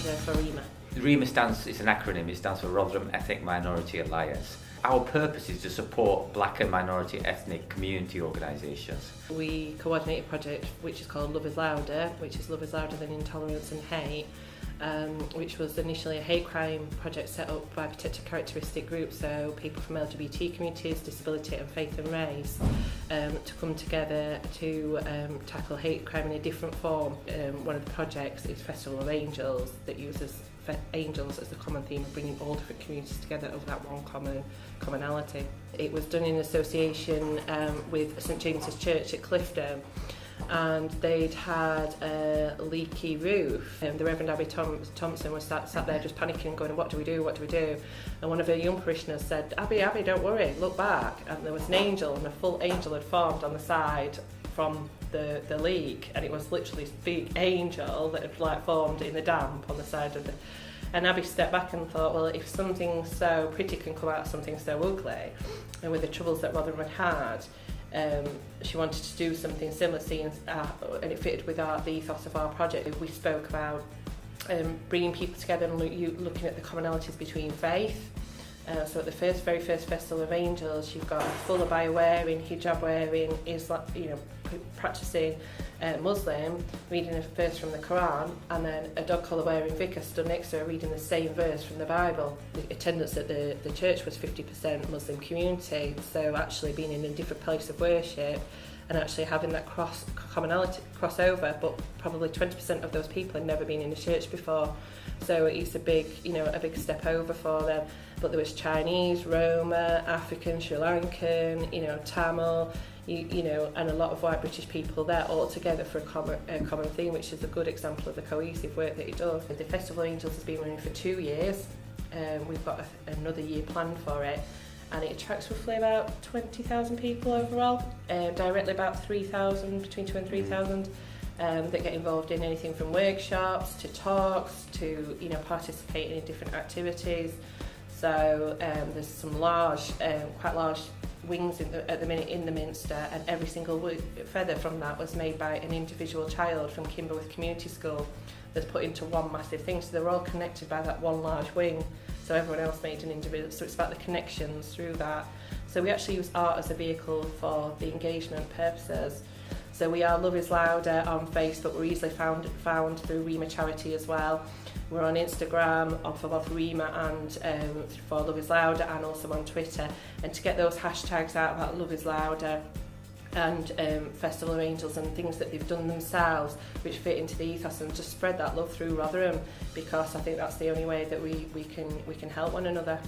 for REMA. REMA it's an acronym, it stands for Rotherham Ethnic Minority Alliance. Our purpose is to support black and minority ethnic community organisations. We coordinate a project which is called Love is Louder, which is Love is Louder Than Intolerance and Hate, which was initially a hate crime project set up by protected characteristic groups, so people from LGBT communities, disability and faith and race, to come together to tackle hate crime in a different form. One of the projects is Festival of Angels, that uses angels as the common theme of bringing all different communities together over that one commonality. It was done in association with St James's Church at Clifton, and they'd had a leaky roof. The Reverend Abby Thompson was sat there just panicking, going, what do we do? And one of her young parishioners said, Abby, don't worry, look back. And there was an angel, and a full angel had formed on the side from the leak, and it was literally this big angel that had formed in the damp on the side of the... And Abby stepped back and thought, well, if something so pretty can come out of something so ugly, and with the troubles that Rotherham had, she wanted to do something similar, and it fitted with the ethos of our project. We spoke about bringing people together and looking at the commonalities between faith. So at the very first Festival of Angels, you've got a full abaya wearing, hijab wearing, practicing Muslim, reading a verse from the Quran, and then a dog collar wearing vicar stood next to her reading the same verse from the Bible. The attendance at the church was 50% Muslim community, so actually being in a different place of worship and actually having that crossover, but probably 20% of those people had never been in a church before. So it's a big step over for them. But there was Chinese, Roma, African, Sri Lankan, Tamil, and a lot of white British people there all together for a common theme, which is a good example of the cohesive work that it does. The Festival of Angels has been running for 2 years. We've got another year planned for it, and it attracts roughly about 20,000 people overall, directly about 3,000, between 2 and 3,000. That get involved in anything from workshops to talks to participating in different activities. So there's some quite large wings at the minute in the Minster, and every single feather from that was made by an individual child from Kimberworth Community School that's put into one massive thing. So they're all connected by that one large wing. So everyone else made an individual. So it's about the connections through that. So we actually use art as a vehicle for the engagement purposes. So we are Love is Louder on Facebook. We're easily found through REMA Charity as well. We're on Instagram for both REMA and for Love is Louder, and also on Twitter. And to get those hashtags out about Love is Louder and Festival of Angels and things that they've done themselves which fit into the ethos, and just spread that love through Rotherham, because I think that's the only way that we can help one another.